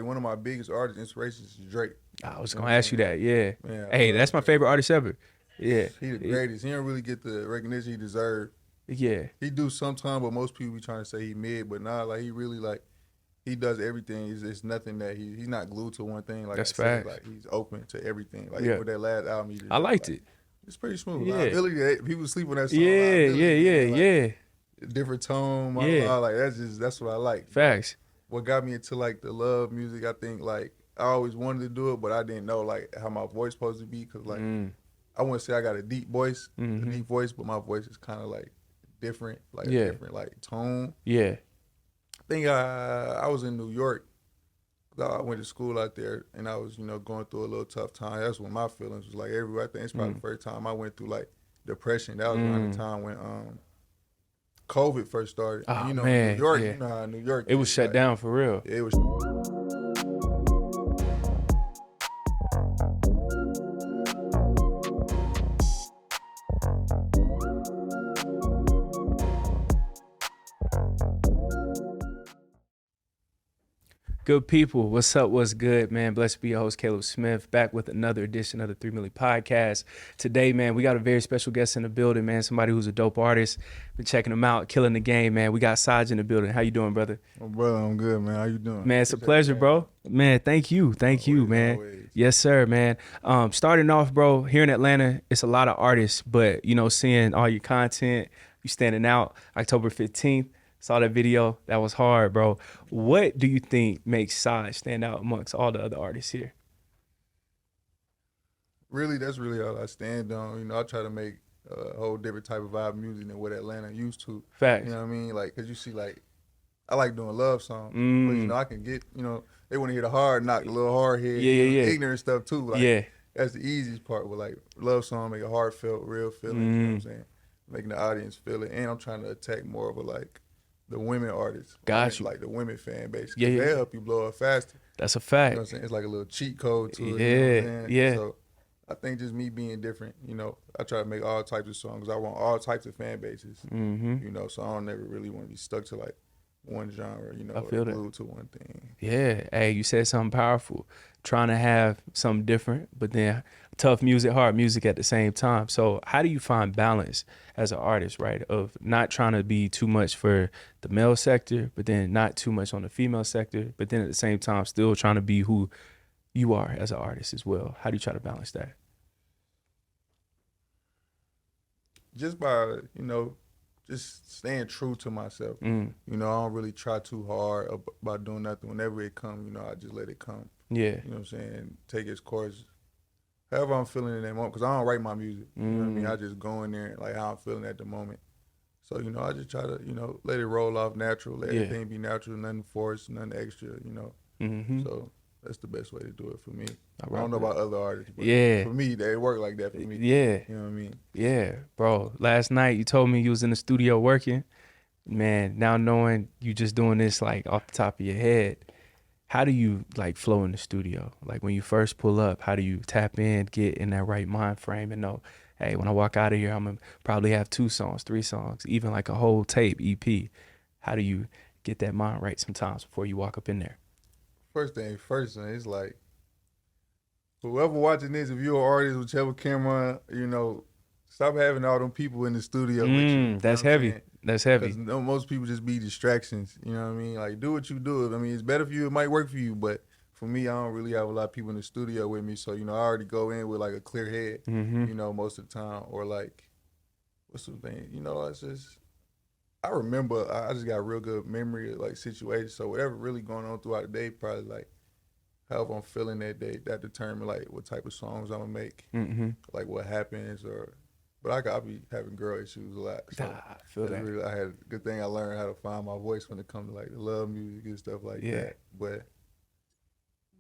one of my biggest artist inspirations is Drake. I was gonna ask you that. Yeah. Man, Hey, that's my favorite artist ever. Yeah. He the greatest. He don't really get the recognition he deserves. Yeah. He do sometimes, but most people be trying to say he mid, but nah, like he really like he does everything. It's nothing that he's not glued to one thing. Like that's fact. Like he's open to everything. Like yeah. with that last album, he did, I liked it. It's pretty smooth. Yeah. People sleep on that song. Yeah. Different tone. Like that's what I like. Facts. What got me into like the love music, I think like I always wanted to do it, but I didn't know like how my voice supposed to be because like I wouldn't say I got a deep voice, but my voice is kind of like different, like a different like tone. Yeah. I think I was in New York. I went to school out there, and I was going through a little tough time. That's when my feelings was like everywhere. I think it's probably the first time I went through like depression. That was around the time when COVID first started. Oh, man, New York, you know how New York it was shut down for real. It was. Good people, what's up, what's good, man? Blessed be your host, Caleb Smith, back with another edition of the 3 Milli Podcast. Today, man, we got a very special guest in the building, man, somebody who's a dope artist. Been checking him out, killing the game, man. We got Saaj in the building. How you doing, brother? Oh, brother, I'm good, man. How you doing? Man, it's a pleasure, bro. Man, thank you, man. Always. Yes, sir, man. Starting off, bro, here in Atlanta, it's a lot of artists, but, seeing all your content, you standing out October 15th. Saw that video. That was hard, bro. What do you think makes Saaj stand out amongst all the other artists here? Really, that's really all I stand on. I try to make a whole different type of vibe music than what Atlanta used to. Facts. You know what I mean? Like, because you see, like, I like doing love songs. But, I can get, they want to hear the hard knock, the little hard head, ignorant stuff, too. Like, that's the easiest part. But, like, love song, make a heartfelt, real feeling, you know what I'm saying? Making the audience feel it. And I'm trying to attack more of a, like, the women artists. Got you. Like the women fan base. Yeah. They help you blow up faster. That's a fact. You know what I'm saying? It's like a little cheat code to it. Yeah. So I think just me being different, I try to make all types of songs. I want all types of fan bases. So I don't ever really want to be stuck to like one genre, I feel that. Glued to one thing. Yeah. Hey, you said something powerful. Trying to have something different, but then tough music, hard music at the same time. So how do you find balance as an artist, right? Of not trying to be too much for the male sector, but then not too much on the female sector, but then at the same time still trying to be who you are as an artist as well. How do you try to balance that? Just by, just staying true to myself. I don't really try too hard about doing nothing. Whenever it comes, I just let it come. Yeah. You know what I'm saying? Take its course. However I'm feeling in that moment, because I don't write my music. You know what I mean? I just go in there like how I'm feeling at the moment. So, I just try to, let it roll off natural, let everything be natural, nothing forced, nothing extra, So that's the best way to do it for me. I don't know about other artists, but for me, they work like that for me. Yeah. You know what I mean? Yeah, bro. Last night you told me you was in the studio working. Man, now knowing you just doing this like off the top of your head, how do you like flow in the studio? Like when you first pull up, how do you tap in, get in that right mind frame and know, hey, when I walk out of here, I'm gonna probably have 2 songs, 3 songs, even like a whole tape, EP. How do you get that mind right sometimes before you walk up in there? First thing first, man, it's like, whoever watching this, if you're an artist, whichever camera, stop having all them people in the studio with you. That's heavy. That's heavy. Because most people just be distractions, you know what I mean? Like, do what you do. I mean, it's better for you. It might work for you, but for me, I don't really have a lot of people in the studio with me. So, I already go in with, like, a clear head, most of the time. Or, like, what's the thing? It's just, I remember, I just got a real good memory of, like, situations. So, whatever really going on throughout the day, probably, like, however I'm feeling that day, that determine, like, what type of songs I'm going to make, like, what happens or... But I'll be having girl issues a lot. So I feel that. Really, I had a good thing I learned how to find my voice when it comes to like the love music and stuff like that. But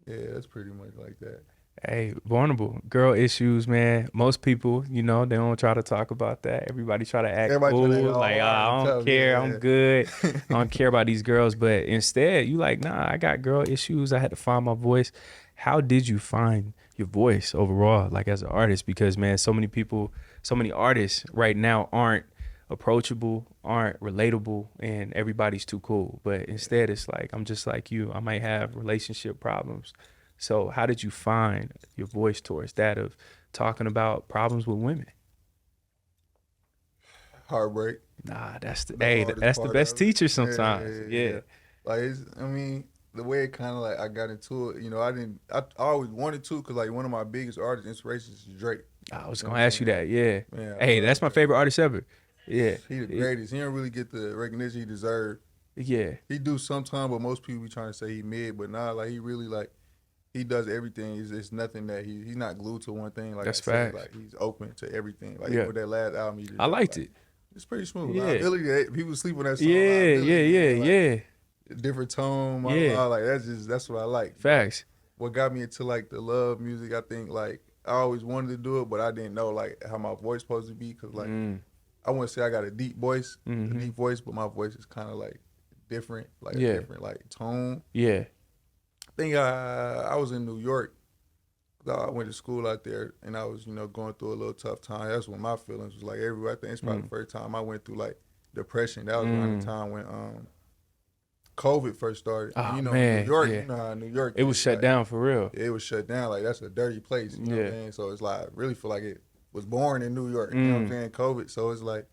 yeah, that's pretty much like that. Hey, vulnerable. Girl issues, man. Most people, they don't try to talk about that. Everybody try to act cool. Like, I don't care. I'm good. I don't care about these girls. But instead, you like, nah, I got girl issues. I had to find my voice. How did you find your voice overall, like as an artist? Because, man, so many people, so many artists right now aren't approachable, aren't relatable, and everybody's too cool. But instead, it's like, I'm just like you. I might have relationship problems. So how did you find your voice towards that of talking about problems with women? Heartbreak. Nah, that's the The hey, hardest that's the part best of it. teacher Yeah, sometimes. Yeah. Like, I mean, the way it kind of like I got into it, I always wanted to, because like one of my biggest artist inspirations is Drake. I was You know gonna what I'm ask you saying? that. Yeah. Man, I Hey, love that's my Drake. favorite artist ever. Yeah. He the greatest. He don't really get the recognition he deserved. Yeah. He do sometime, but most people be trying to say he mid, but nah, like he really like he does everything. It's nothing that he's not glued to one thing. Like That's I said, facts. like he's open to everything. Like Yeah. with that last album he did, I liked like, it. it's pretty smooth. Yeah. Liability, people sleep on that song. Yeah. Liability, Yeah. man. Like, Yeah. different tone, Yeah. like that's what I like. Facts. What got me into like the love music, I think like I always wanted to do it, but I didn't know like how my voice supposed to be, because like I wouldn't say I got a deep voice, but my voice is kind of like different, like a different like tone. Yeah. I think I was in New York. I went to school out there, and I was going through a little tough time. That's when my feelings was like everywhere. I think it's probably the first time I went through like depression. That was around the time when COVID first started. Oh, New man, York, yeah. you know how New York It was is, shut like, down for real. It was shut down. Like that's a dirty place. You know what I'm saying? So it's like I really feel like it was born in New York. You know what I'm saying? COVID. So it's like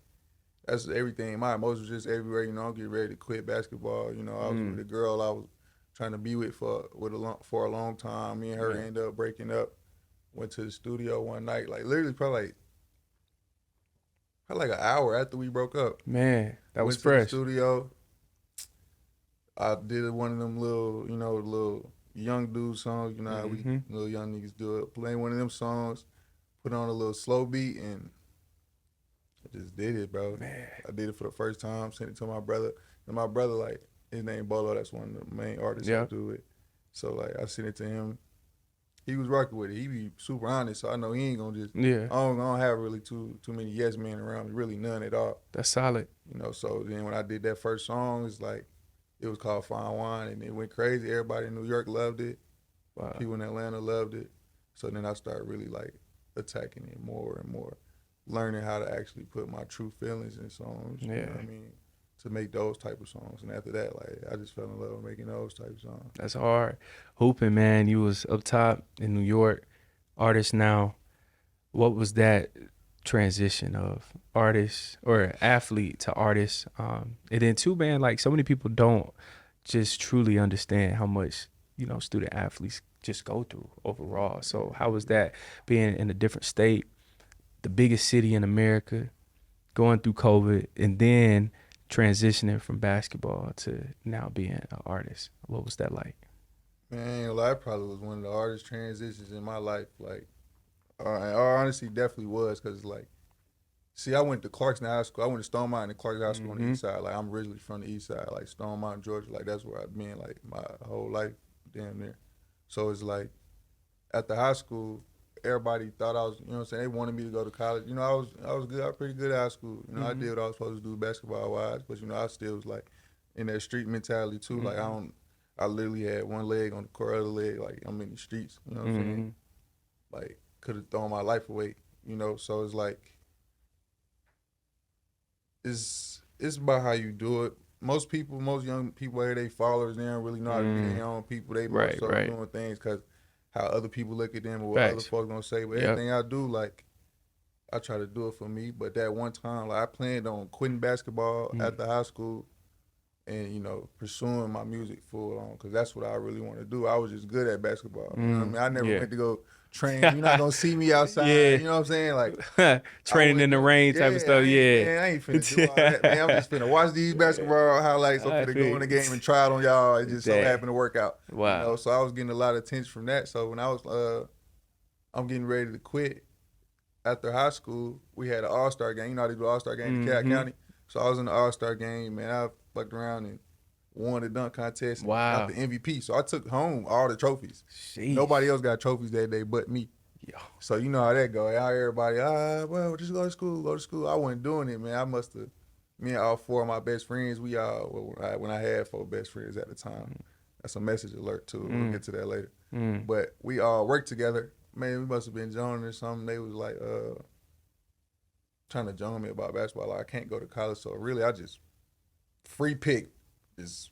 that's everything. My emotions just everywhere. I'm getting ready to quit basketball. I was with a girl I was trying to be with for a long time. Me and her ended up breaking up. Went to the studio one night, like literally probably like an hour after we broke up. Man, that was Went fresh. to the studio. I did one of them little, little young dude songs. You know how we little young niggas do it. Playing one of them songs, put on a little slow beat, and I just did it, bro. Man. I did it for the first time. Sent it to my brother, and my brother, like, his name Bolo. That's one of the main artists I do it. So like, I sent it to him. He was rocking with it. He be super honest, so I know he ain't gonna just. Yeah. I don't have really too many yes men around me. Really none at all. That's solid. So then when I did that first song, it's like it was called Fine Wine, and it went crazy. Everybody in New York loved it. Wow. People in Atlanta loved it. So then I started really like attacking it more and more, learning how to actually put my true feelings in songs. You know what I mean? To make those type of songs. And after that, like, I just fell in love with making those type of songs. That's hard. Hooping, man, you was up top in New York, artist now. What was that transition of artist or athlete to artist? And then too, man, like so many people don't just truly understand how much, student athletes just go through overall. So how was that being in a different state, the biggest city in America, going through COVID, and then transitioning from basketball to now being an artist? What was that like? Man, that probably was one of the hardest transitions in my life. Like, honestly, definitely was, because like, see, I went to Clarkston High School. I went to Stone Mountain and Clarkston High School on the east side. Like, I'm originally from the east side, like Stone Mountain, Georgia. Like, that's where I've been like my whole life, damn near. So it's like, at the high school, everybody thought I was, you know what I'm saying, they wanted me to go to college. I was good. I was pretty good at high school. I did what I was supposed to do basketball wise, but I still was like in that street mentality too. Like I literally had one leg on the court, other leg like I'm in the streets. You know what I'm saying? Like could have thrown my life away. So it's like it's about how you do it. Most young people here, they followers, they don't really know how to be their own people. They more so doing things because how other people look at them or what other folks gonna say. But everything I do, like, I try to do it for me. But that one time, like, I planned on quitting basketball after high school and, pursuing my music full on, because that's what I really want to do. I was just good at basketball. You know what I mean? I never went to go train. You're not gonna see me outside. You know what I'm saying? Like training in the rain type of stuff. Man, I ain't finna do all that, man. I'm just finna watch these basketball highlights. I'm finna go in the game and try it on y'all. It just so happened to work out. Wow. So I was getting a lot of attention from that. So when I was I'm getting ready to quit after high school, we had an all-star game. You know how they do all-star game in Cat County? So I was in the all-star game, man. I fucked around and won the dunk contest and got the MVP. So I took home all the trophies. Sheesh. Nobody else got trophies that day but me. Yo. So you know how that go. Everybody, well, just go to school. I wasn't doing it, man. Me and all four of my best friends, we all, when I had 4 best friends at the time. That's a message alert too. We'll get to that later. But we all worked together. Man, we must have been joining or something. They was like, trying to join me about basketball. Like, I can't go to college, so really I just free pick. Just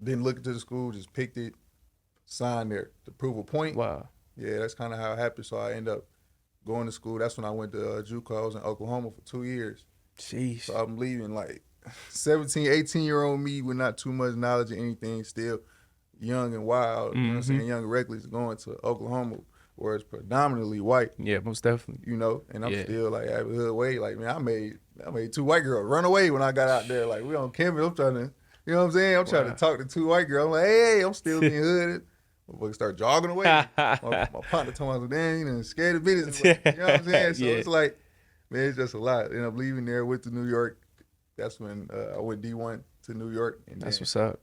didn't look into the school, just picked it, signed there to prove a point. Wow. Yeah, that's kind of how it happened. So I ended up going to school. That's when I went to JUCO. I was in Oklahoma for 2 years. Jeez. So I'm leaving like 17, 18-year-old me with not too much knowledge of anything, still young and wild, you know what I'm saying, young and reckless, going to Oklahoma where it's predominantly white. Yeah, most definitely. You know, and I'm still like at hood way. Like, man, I made 2 white girls run away when I got out there. Like, we on campus, I'm trying to, you know what I'm saying? I'm trying to talk to 2 white girls. I'm like, hey, I'm still being hooded. Motherfuckers start jogging away. my partner told me, damn, you done scared of business. You know what I'm saying? So it's like, man, it's just a lot. Ended up leaving there, went to New York. That's when I went D1 to New York. And that's what's up.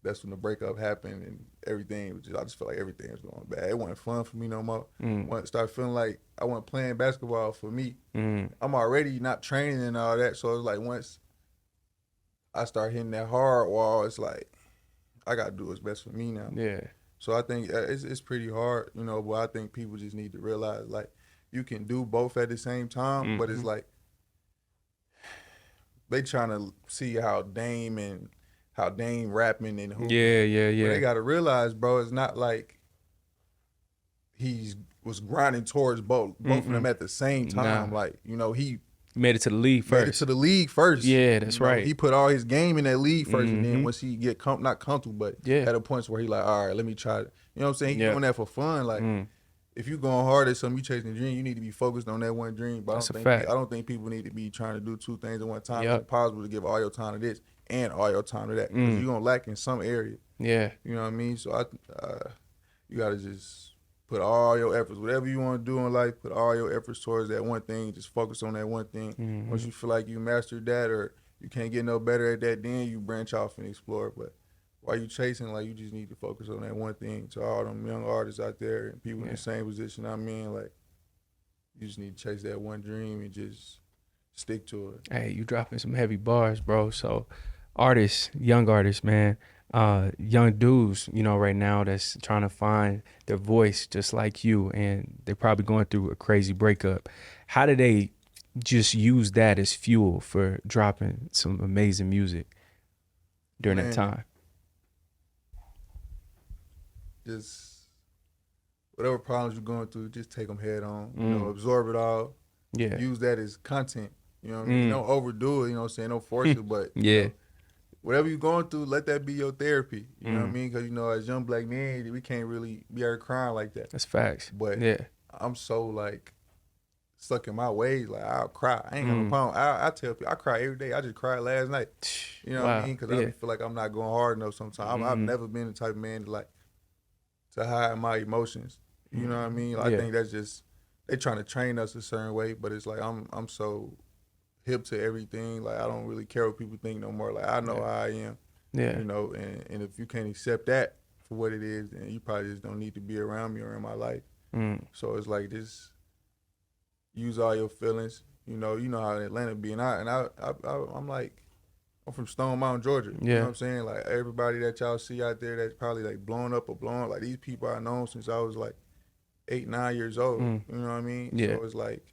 That's when the breakup happened and everything. I just felt like everything was going bad. It wasn't fun for me no more. I started feeling like I wasn't playing basketball for me. I'm already not training and all that. So it's like once I start hitting that hard wall, it's like I got to do what's best for me now. Yeah. So I think it's pretty hard, you know, but I think people just need to realize, like, you can do both at the same time, but it's like they trying to see how Dame rapping and who. Yeah. But they got to realize, bro, it's not like he was grinding towards both of them at the same time. Nah. Like, you know, he made it to the league first. Made it to the league first. Yeah, that's right. He put all his game in that league first, and then once he get not comfortable, but at a point where he like, all right, let me try it. You know what I'm saying? He doing that for fun. Like, if you going hard at something, you chasing a dream, you need to be focused on that one dream. But I don't think people need to be trying to do 2 things at one time. It's impossible to give all your time to this and all your time to that, because you're gonna lack in some area. Yeah. You know what I mean? So you gotta just put all your efforts, whatever you want to do in life, put all your efforts towards that one thing. Just focus on that one thing. Once you feel like you mastered that or you can't get no better at that, then you branch off and explore. But while you chasing, like, you just need to focus on that one thing. To all them young artists out there and people in the same position I'm in, like, you just need to chase that one dream and just stick to it. Hey, you dropping some heavy bars, bro. So artists, young artists, man, young dudes, you know, right now that's trying to find their voice just like you, and they're probably going through a crazy breakup. How do they just use that as fuel for dropping some amazing music during that time? Just whatever problems you're going through, just take them head on. You know, absorb it all. Yeah. Use that as content. You know what I mean? Don't overdo it. You know what I'm saying? Don't force it, but yeah. You know, whatever you're going through, let that be your therapy. You know what I mean? Because, you know, as young black men, we can't really be out crying like that. That's facts. But I'm so, like, stuck in my ways. Like, I'll cry. I ain't got no problem. I tell people, I cry every day. I just cried last night. You know what I mean? Because I feel like I'm not going hard enough sometimes. I've never been the type of man to hide my emotions. You know what I mean? I think that's just, they trying to train us a certain way, but it's like I'm so hip to everything. Like, I don't really care what people think no more. Like, I know how I am. Yeah. You know, and if you can't accept that for what it is, then you probably just don't need to be around me or in my life. So it's like, just use all your feelings. You know how Atlanta be, and I'm like, I'm from Stone Mountain, Georgia. You know what I'm saying? Like, everybody that y'all see out there that's probably like blown up or blown, like, these people I known since I was like 8, 9 years old. You know what I mean? Yeah. So it's like,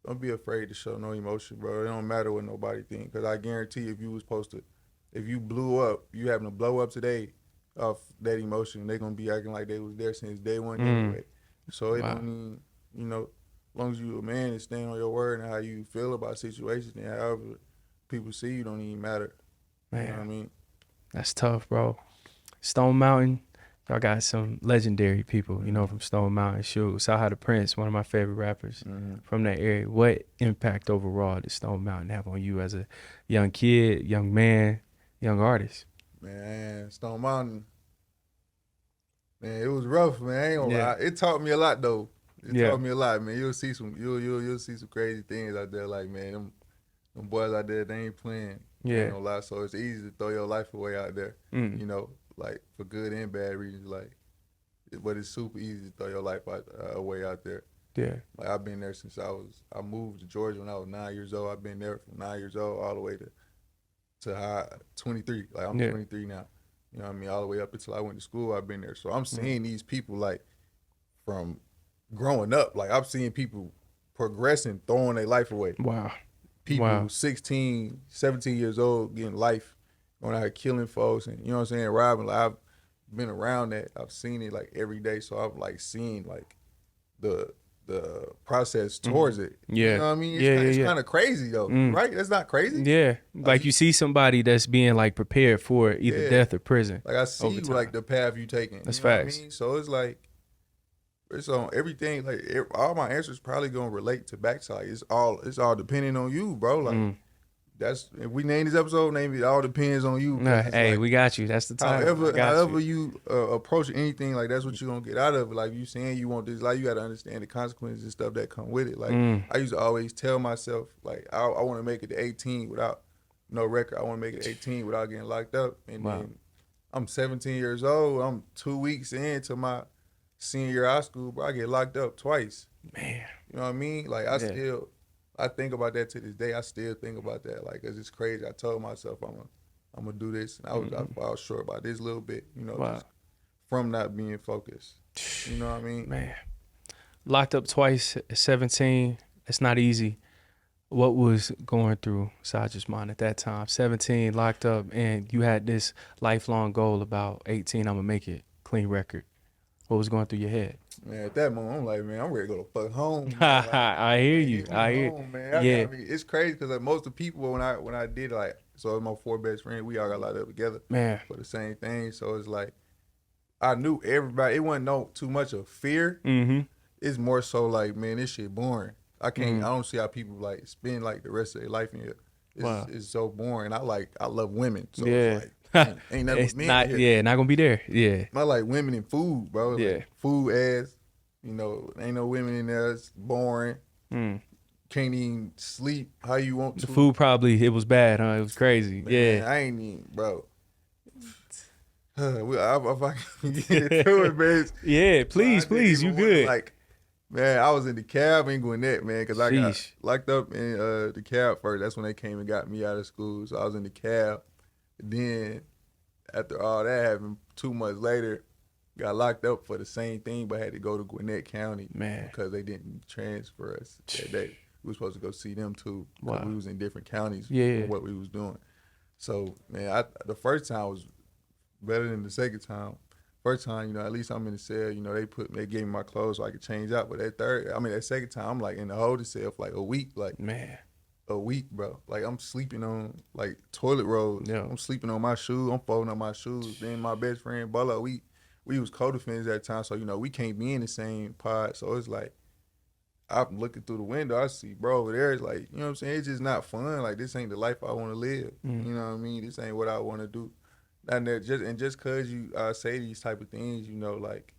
don't be afraid to show no emotion, bro. It don't matter what nobody think. Because I guarantee if you blew up, you having to blow up today off that emotion, they going to be acting like they was there since day one anyway. So it don't mean, you know, as long as you a man and stand on your word and how you feel about situations and however people see you don't even matter. Man, you know what I mean? That's tough, bro. Stone Mountain, y'all got some legendary people, you know, from Stone Mountain. Shoot, Saaj the Prince, one of my favorite rappers from that area. What impact overall did Stone Mountain have on you as a young kid, young man, young artist? Man, Stone Mountain, man, it was rough, man. I ain't gonna lie. It taught me a lot, though. It taught me a lot, man. You'll see some crazy things out there. Like, man, them boys out there, they ain't playing. Yeah. Ain't gonna lie. So it's easy to throw your life away out there. You know, like, for good and bad reasons. Like, but it's super easy to throw your life away out there. Yeah. Like, I've been there since I moved to Georgia when I was 9 years old. I've been there from 9 years old all the way to 23. Like, I'm 23 now. You know what I mean? All the way up until I went to school, I've been there. So I'm seeing these people, like, from growing up. Like, I've seen people progressing, throwing their life away. Wow. People Wow. 16, 17 years old getting life, going out here killing folks, and you know what I'm saying, robbing. Like, I've been around that. I've seen it like every day, so I've like seen like the process towards it. Yeah. You know what I mean? It's Kind of crazy though, right? That's not crazy. Yeah. Like you see somebody that's being like prepared for either death or prison. Like I see like the path you taking. That's you know facts. What I mean? So it's like it's on everything. Like all my answers probably gonna relate to backside. It's all depending on you, bro. Like that's if we name this episode, name it all depends on you. Hey, like, we got you. That's the time. However you approach anything, like that's what you're gonna get out of it. Like you saying you want this, like you gotta understand the consequences and stuff that come with it. Like I used to always tell myself, like I want to make it to 18 without no record. I want to make it to 18 without getting locked up. And then I'm 17 years old. I'm 2 weeks into my senior year of high school, bro. I get locked up twice. Man, you know what I mean? Like I think about that to this day. I still think about that, like, cause it's crazy. I told myself I'm gonna do this, and I fall short about this little bit, you know, just from not being focused. You know what I mean? Man, locked up twice at 17. It's not easy. What was going through Saaj's mind at that time? 17, locked up, and you had this lifelong goal about 18. I'm gonna make it clean record. What was going through your head? Man, at that moment, I'm like, man, I'm ready to go to fuck home. Like, I hear you. I hear. Home, man. It's crazy because like most of the people when I did like, so my 4 best friends, we all got locked up together, man, for the same thing. So it's like I knew everybody. It wasn't too much of fear. It's more so like, man, this shit boring. I don't see how people like spend like the rest of their life in here. It's so boring. I love women. So it's like, ain't nothing it's not gonna be there. Yeah, I like women and food, bro. Yeah, like food ass. You know, ain't no women in there. It's boring. Can't even sleep how you want to. The food probably it was bad, huh? It was crazy. Man, yeah, I ain't even, bro. If I can get through it, man. Yeah, please, you good? Like, man, I was in the cab in Gwinnett, man, because I got locked up in the cab first. That's when they came and got me out of school. So I was in the cab. Then, after all that happened, 2 months later, got locked up for the same thing, but had to go to Gwinnett County, man, because they didn't transfer us that day. We were supposed to go see them too, because we was in different counties for what we was doing. So, man, the first time was better than the second time. First time, you know, at least I'm in the cell. You know, they gave me my clothes so I could change out. But that second time, I'm like in the holding cell for like a week, like a week, bro. Like I'm sleeping on like toilet rolls. Yeah. I'm sleeping on my shoes. I'm folding up my shoes. Then my best friend Bolo, we was co-defendants at that time, so you know we can't be in the same pod. So it's like I'm looking through the window, I see bro over there. It's like, you know what I'm saying? It's just not fun. Like this ain't the life I want to live. You know what I mean? This ain't what I want to do. And just cause you say these type of things, you know, like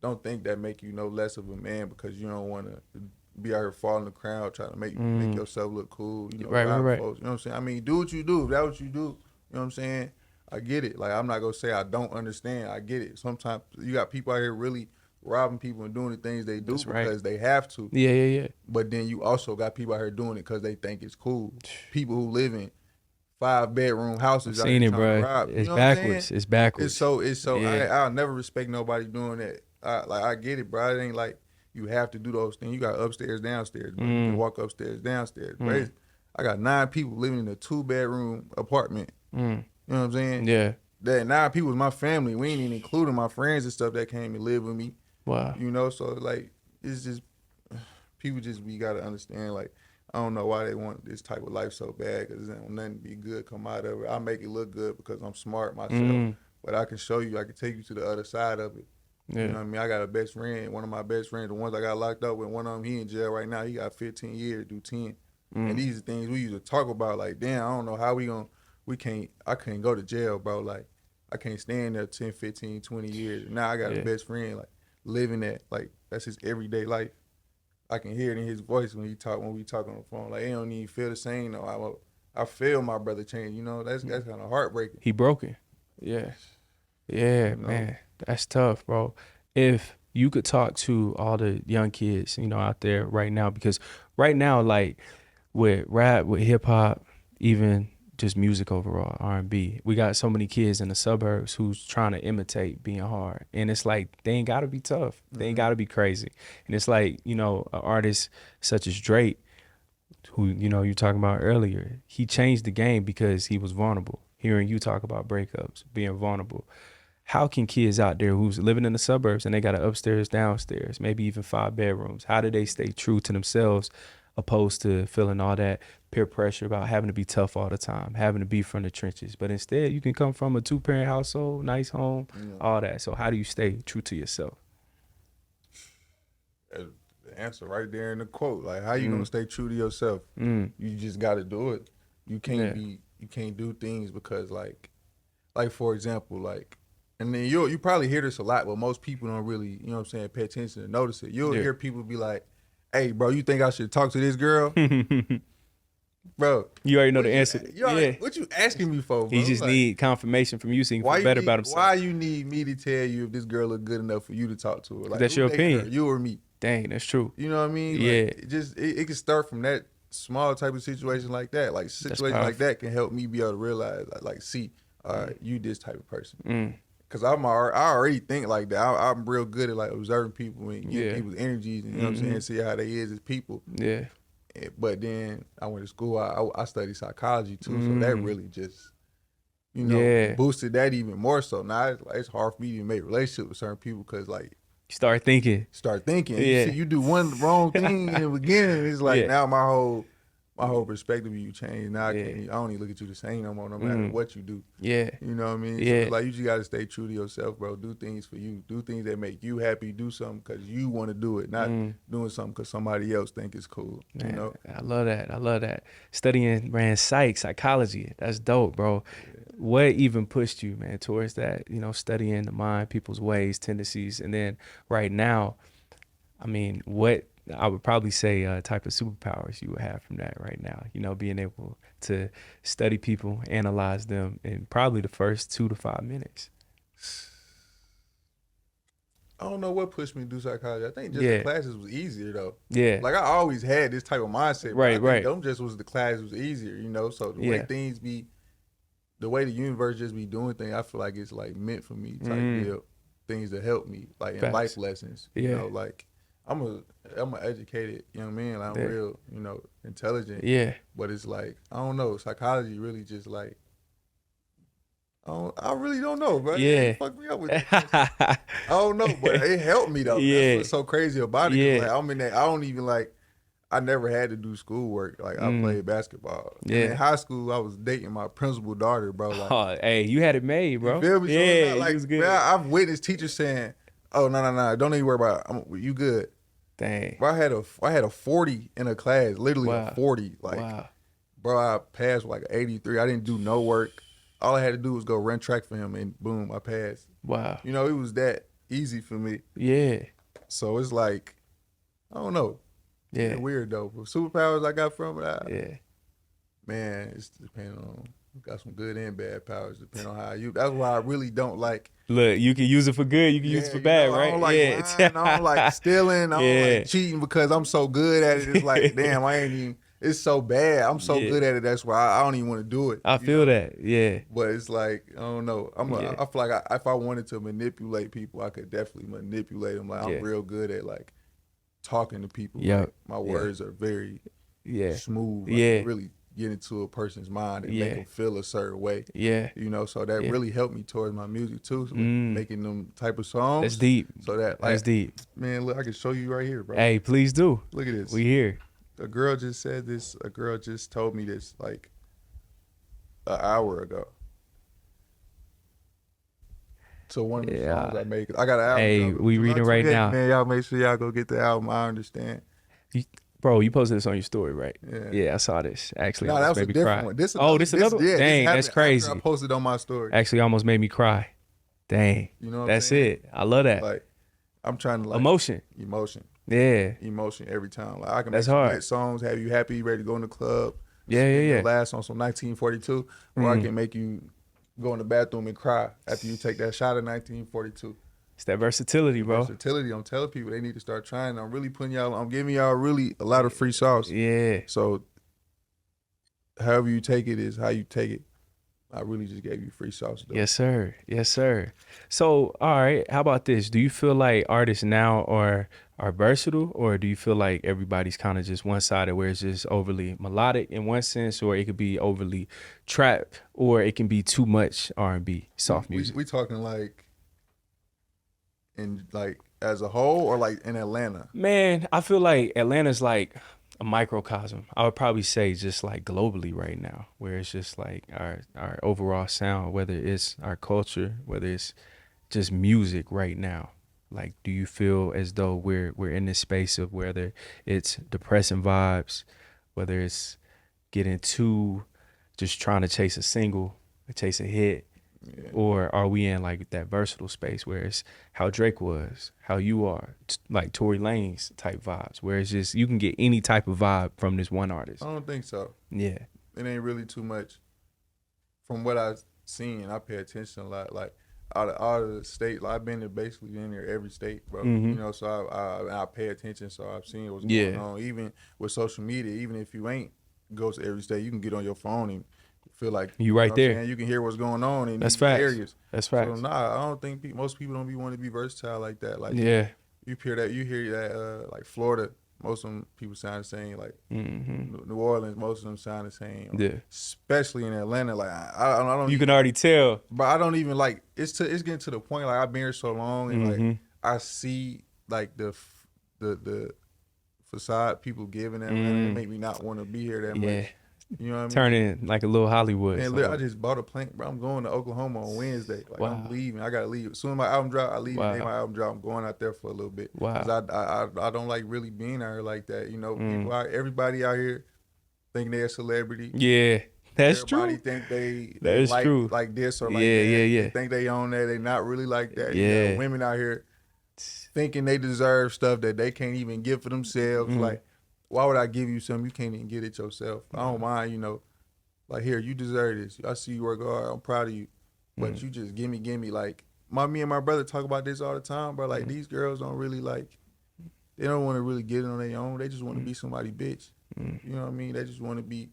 don't think that make you no less of a man because you don't want to be out here following the crowd trying to make yourself look cool. You know, right. Folks, you know what I'm saying? I mean, do what you do. If that's what you do, you know what I'm saying? I get it. Like, I'm not going to say I don't understand. I get it. Sometimes you got people out here really robbing people and doing the things they do because they have to. Yeah. But then you also got people out here doing it because they think it's cool. People who live in 5-bedroom houses. I've seen it, bro. It's backwards. It's backwards. It's so. I'll never respect nobody doing that. I get it, bro. It ain't like you have to do those things. You got upstairs, downstairs. Bro. You can walk upstairs, downstairs. Crazy. I got 9 people living in a 2-bedroom apartment. You know what I'm saying? Yeah. That 9 people was my family. We ain't even including my friends and stuff that came and live with me. Wow. You know, so like it's just people we gotta understand. Like I don't know why they want this type of life so bad because there's nothing to be good come out of it. I make it look good because I'm smart myself, but I can show you. I can take you to the other side of it. Yeah. You know what I mean? I got a best friend. One of my best friends, the ones I got locked up with. One of them, he in jail right now. He got 15 years, do 10. And these are things we used to talk about. Like, damn, I don't know how I can't go to jail, bro. Like, I can't stand there 10, 15, 20 years. And now I got a best friend, like, living that. Like, that's his everyday life. I can hear it in his voice when we talk on the phone. Like, he don't even feel the same. No, I feel my brother change. You know, that's kind of heartbreaking. He broken. Yeah. Yeah, you know? Man. That's tough, bro. If you could talk to all the young kids, you know, out there right now, because right now, like, with rap, with hip hop, even just music overall, R&B. We got so many kids in the suburbs who's trying to imitate being hard. And it's like, they ain't got to be tough. They ain't got to be crazy. And it's like, you know, an artist such as Drake, who, you know, you talking about earlier, he changed the game because he was vulnerable. Hearing you talk about breakups, being vulnerable. How can kids out there who's living in the suburbs and they got an upstairs, downstairs, maybe even 5 bedrooms, how do they stay true to themselves opposed to feeling all that peer pressure about having to be tough all the time, having to be from the trenches? But instead, you can come from a 2-parent household, nice home, all that. So how do you stay true to yourself? The answer right there in the quote. Like, how you gonna stay true to yourself? You just got to do it. You can't you can't do things because like for example, like, and then you probably hear this a lot, but most people don't really, you know what I'm saying, pay attention and notice it. You'll hear people be like, "Hey, bro, you think I should talk to this girl?" Bro, you already know the answer. What you asking me for, bro? He just need confirmation from you so he can feel better about himself. Why you need me to tell you if this girl look good enough for you to talk to her? Like, that's your opinion. Her, you or me? Dang, that's true. You know what I mean? Like, it can start from that small type of situation like that. Like, situations like that can help me be able to realize, like see, all right, you this type of person. Cause I already think like that. I'm real good at like observing people and getting people's energies and, you know what I'm saying, see how they is as people. Yeah. But then I went to school. I studied psychology too, so that really just, you know, boosted that even more. So now it's hard for me to even make relationships with certain people because like, Start thinking. Yeah. You do one wrong thing in the beginning, it's like now my whole perspective of you changed. Now I don't even look at you the same no more, no matter what you do. Yeah. You know what I mean? So like, you just gotta stay true to yourself, bro. Do things for you. Do things that make you happy. Do something because you want to do it, not doing something because somebody else think it's cool. Man, you know? I love that. Studying psychology. That's dope, bro. What even pushed you, man, towards that, you know, studying the mind, people's ways, tendencies, and then right now, I mean, what I would probably say type of superpowers you would have from that right now, you know, being able to study people, analyze them in probably the first 2 to 5 minutes. I don't know what pushed me to do psychology. I think just the classes was easier though. Yeah. Like I always had this type of mindset. Right. Them just was the classes was easier, you know, so the way things be, the way the universe just be doing things, I feel like it's like meant for me type deal. Things that help me, like in life lessons. You know, like I'm a educated young man. Like, I'm real, you know, intelligent. Yeah. But it's like, I don't know, psychology really just like, I really don't know, bro. Yeah. Fuck me up with that. I don't know, but it helped me though. That's what's so crazy about it. Yeah. Like, I'm in that, I don't even like, I never had to do schoolwork. Like I played basketball. Yeah. And in high school, I was dating my principal's daughter, bro. Like, hey, you had it made, bro. You feel me? Yeah, so like, was good. Man, I've witnessed teachers saying, "Oh no, don't even worry about it. You good." Dang. Bro, I had a 40 in a class, literally a 40. Like, bro, I passed with like an 83. I didn't do no work. All I had to do was go run track for him, and boom, I passed. Wow. You know, it was that easy for me. Yeah. So it's like, I don't know. Yeah, weird though. But superpowers I got from it, man, it's depending on. Got some good and bad powers, depending on how you. That's why I really don't like. Look, you can use it for good. You can use it for bad, right? I don't like lying, I don't like stealing. I don't like cheating because I'm so good at it. It's like, damn, I ain't even. It's so bad. I'm so good at it. That's why I don't even want to do it. I feel that. Yeah. But it's like, I don't know. I feel like if I wanted to manipulate people, I could definitely manipulate them. Like I'm real good at like talking to people. Yeah. Like, my words are very smooth. Like, really get into a person's mind and make them feel a certain way. Yeah. You know, so that really helped me towards my music too. So making them type of songs. That's deep. So that like, that's deep. Man, look, I can show you right here, bro. Hey, please do. Look at this. We here. A girl just said this. A girl just told me this like an hour ago. So one of the songs I make, I got an album. Hey, we reading right now. Man, y'all make sure y'all go get the album. I understand. Bro, you posted this on your story, right? Yeah, I saw this. Actually, no, that was a different one. This another one? Yeah, dang, that's crazy. I posted on my story. Actually, almost made me cry. Dang. You know what that's I'm saying? it. I love that. Like, I'm trying to like emotion. Yeah. Emotion every time. Like I can make that's some hard. good songs, have you happy, ready to go in the club. Yeah. Last on some 1942, or I can make you go in the bathroom and cry after you take that shot of 1942. It's that versatility, bro. Versatility. I'm telling people they need to start trying. I'm really putting y'all. I'm giving y'all really a lot of free sauce. Yeah. So however you take it is how you take it. I really just gave you free sauce though. Yes, sir. Yes, sir. So, all right, how about this? Do you feel like artists now are versatile, or do you feel like everybody's kind of just one-sided, where it's just overly melodic in one sense, or it could be overly trap, or it can be too much R&B, soft music? We talking like in like as a whole or like in Atlanta? Man, I feel like Atlanta's like a microcosm. I would probably say just like globally right now, where it's just like our overall sound, whether it's our culture, whether it's just music right now. Like, do you feel as though we're in this space of whether it's depressing vibes, whether it's getting too just trying to chase a single, chase a hit, Yeah. or are we in like that versatile space where it's how Drake was, how you are, like Tory Lanez type vibes, where it's just you can get any type of vibe from this one artist? I don't think so. Yeah. It ain't really too much. From what I've seen, I pay attention a lot. Like out of the state, like, I've been to basically in there every state, bro. Mhm. You know, so I pay attention. So I've seen what's Yeah. going on. Even with social media, even if you ain't go to every state, you can get on your phone and feel like You right know what I'm there. saying? You can hear what's going on in That's these facts. areas. That's So facts. nah, I don't think most people don't want to be versatile like that. Like Yeah. you hear that like Florida, most of them people sound the same. Like Mm-hmm. New Orleans, most of them sound the same. Yeah. Especially in Atlanta, like I don't. You can already tell. But I don't even like. It's getting to the point. Like I've been here so long, and Mhm. like I see like the facade people giving Atlanta. It make me not want to be here that Yeah. much. You know what I mean? Turning like a little Hollywood. And somewhere. I just bought a plane, bro. I'm going to Oklahoma on Wednesday. Like Wow. I'm leaving. I gotta leave. As soon as my album drop, I leave. Wow. And my album drop, I'm going out there for a little bit. Wow. 'Cause I don't like really being out here like that. You know, people everybody out here think they're a celebrity. Yeah. That's Everybody true. think they That is like, true. like this or like Yeah, that. yeah, yeah. They think they own that. They not really like that. Yeah. You know, women out here thinking they deserve stuff that they can't even give for themselves. Like, why would I give you something you can't even get it yourself? I don't mind, you know. Like, here, you deserve this. I see you work hard. I'm proud of you. But you just give me. Like, me and my brother talk about this all the time, bro. Like, these girls don't really, like, they don't want to really get it on their own. They just want to be somebody bitch. You know what I mean? They just want to be,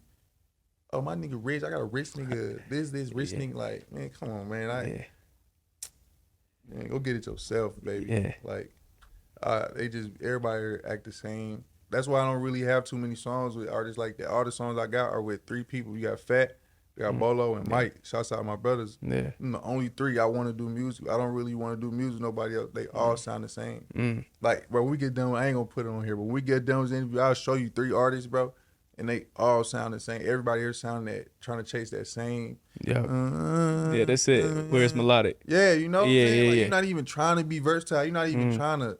oh, my nigga rich. I got a rich nigga. This rich nigga. Like, man, come on, man. Man, go get it yourself, baby. Yeah. Like, everybody act the same. That's why I don't really have too many songs with artists like that. All the songs I got are with 3 people. You got Fat, you got Bolo, and Mike. Shouts out my brothers. Yeah. Them the only 3 I want to do music. I don't really want to do music with nobody else. They all sound the same. Like, bro, when we get done, I ain't gonna put it on here, but when we get done with the interview, I'll show you 3 artists, bro, and they all sound the same. Everybody here sounding that, trying to chase that same. Yeah, that's it. Where it's melodic. Yeah, you know what I'm Yeah, saying? yeah, Like, yeah. you're not even trying to be versatile. You're not even trying to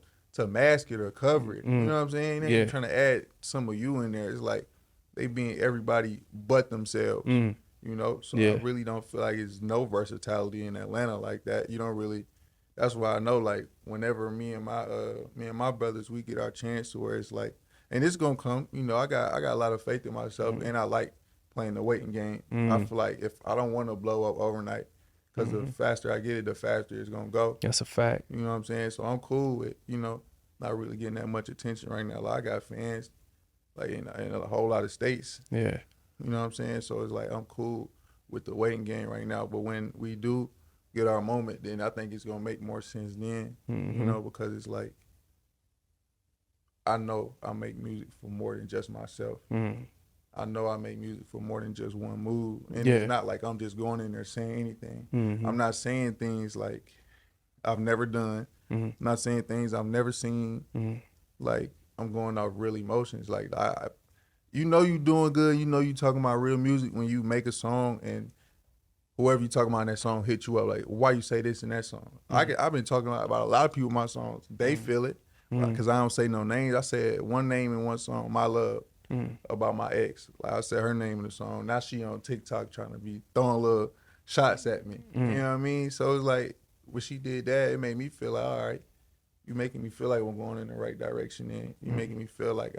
mask it or cover it. You know what I'm saying? They ain't trying to add some of you in there. It's like they being everybody but themselves. You know? So I really don't feel like it's no versatility in Atlanta like that. You don't really. That's why I know, like, whenever me and my brothers, we get our chance to where it's like, and it's gonna come. You know, I got a lot of faith in myself, and I like playing the waiting game. I feel like if I don't want to blow up overnight, because the faster I get it, the faster it's gonna go. That's a fact. You know what I'm saying? So I'm cool with, you know, not really getting that much attention right now. Like, I got fans like in a whole lot of states. Yeah. You know what I'm saying? So it's like I'm cool with the waiting game right now. But when we do get our moment, then I think it's gonna make more sense then. You know, because it's like I know I make music for more than just myself. I know I make music for more than just one move. And it's not like I'm just going in there saying anything. I'm not saying things like I've never done. I'm not saying things I've never seen. Like, I'm going off real emotions. Like, you know you doing good. You know you talking about real music when you make a song and whoever you talking about in that song hit you up. Like, why you say this in that song? I've been talking about a lot of people in my songs. They feel it because I don't say no names. I said one name in one song, My Love. About my ex. Like, I said her name in the song. Now she on TikTok trying to be throwing little shots at me. You know what I mean? So it's like when she did that, it made me feel like, all right, you making me feel like I'm going in the right direction. And you making me feel like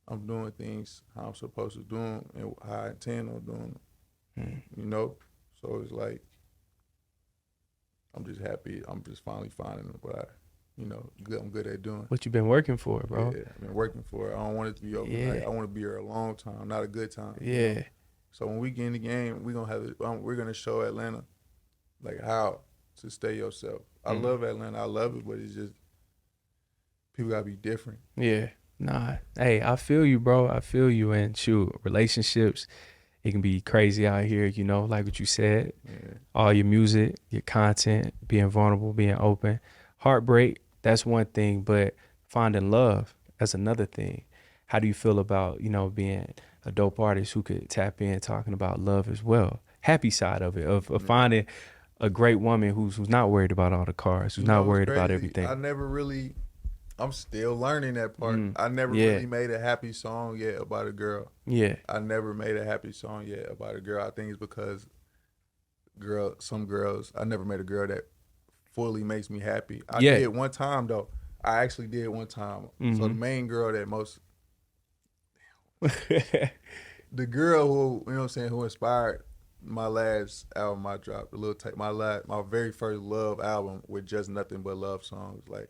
I'm doing things how I'm supposed to do them and how I intend on doing them. You know? So it's like I'm just happy. I'm just finally finding what I'm good at doing. What you been working for, bro? Yeah, I've been working for it. I don't want it to be overnight. Yeah. I want to be here a long time, not a good time. Yeah. So when we get in the game, we're gonna show Atlanta like how to stay yourself. I love Atlanta. I love it, but it's just people gotta be different. Yeah. Nah. Hey, I feel you, bro. I feel you. And shoot, relationships, it can be crazy out here, you know, like what you said. Yeah. All your music, your content, being vulnerable, being open. Heartbreak, that's one thing, but finding love, that's another thing. How do you feel about, you know, being a dope artist who could tap in talking about love as well? Happy side of it, of finding a great woman who's not worried about all the cars, who's You not know, it's worried about crazy. everything. I'm still learning that part. I never Yeah. really made a happy song yet about a girl. Yeah. I never made a happy song yet about a girl. I think it's because some girls, I never met a girl that fully makes me happy. I did one time though. I actually did one time. So the main girl that the girl who, you know what I'm saying, who inspired my last album I dropped, my very first love album with just nothing but love songs. Like,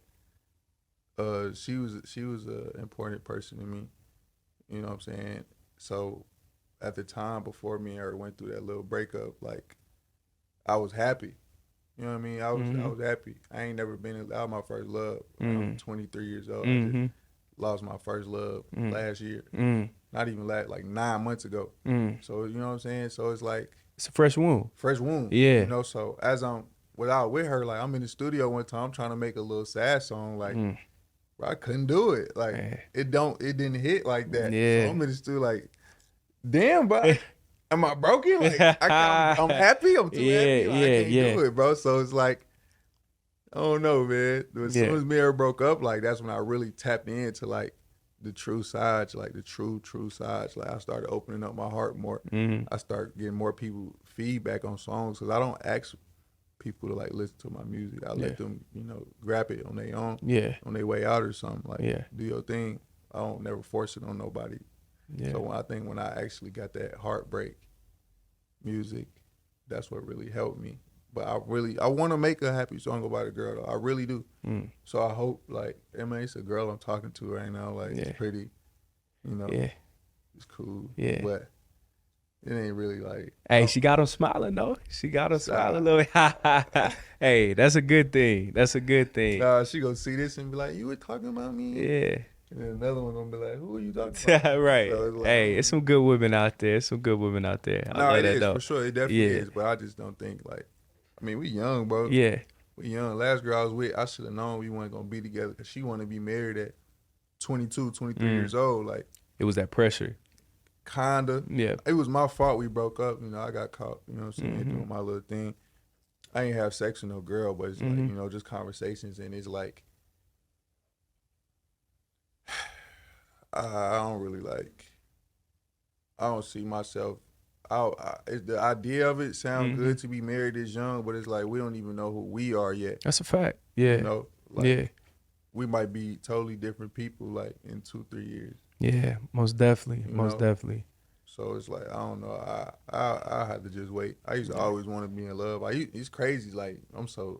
she was an important person to me. You know what I'm saying? So at the time before me and her went through that little breakup, like, I was happy. You know what I mean? I was happy. I ain't never been out my first love. I'm 23 years old. I just lost my first love last year. Not even like 9 months ago. So you know what I'm saying? So it's like it's a fresh wound. Yeah. You know, so as I'm without with her, like I'm in the studio one time, I'm trying to make a little sad song, like bro, I couldn't do it. Like it didn't hit like that. Yeah. So I'm in the studio like, damn, bro. Am I broken? Like I'm happy. I'm too happy. Like, I can't do it, bro. So it's like, I don't know, man. As soon as me and her broke up, like that's when I really tapped into like the true Saaj, like the true Saaj. Like I started opening up my heart more. I start getting more people feedback on songs because I don't ask people to like listen to my music. I let them, you know, grab it on their own, on their way out or something. Like, do your thing. I don't never force it on nobody. So when I actually got that heartbreak music, that's what really helped me. But I want to make a happy song about a girl though. I really do. So I hope like, I mean, it's a girl I'm talking to right now. Like it's pretty, you know, it's cool. But it ain't really like. Hey, she got him smiling though. She got him smiling a little bit. Hey, that's a good thing. That's a good thing. Nah, she gonna see this and be like, "You were talking about me." Yeah. And then another one gonna be like, "Who are you talking about?" Right. So it's like, hey, it's some good women out there. I love it that is though. for sure. It definitely is. But I just don't think like. I mean, we young, bro. Yeah. We young. Last girl I was with, I should have known we weren't gonna be together because she wanted to be married at 22, 23 years old. Like, it was that pressure. Kinda. Yeah. It was my fault we broke up. You know, I got caught, you know what I'm saying, doing my little thing. I ain't have sex with no girl, but it's like, you know, just conversations. And it's like, I don't really like, I don't see myself. The idea of it sounds good to be married this young, but it's like we don't even know who we are yet. That's a fact. Yeah. You know, like, we might be totally different people like in 2-3 years. Yeah, most definitely. You Most know? definitely. So it's like, I don't know. I had to just wait. I used to always want to be in love. It's crazy. Like I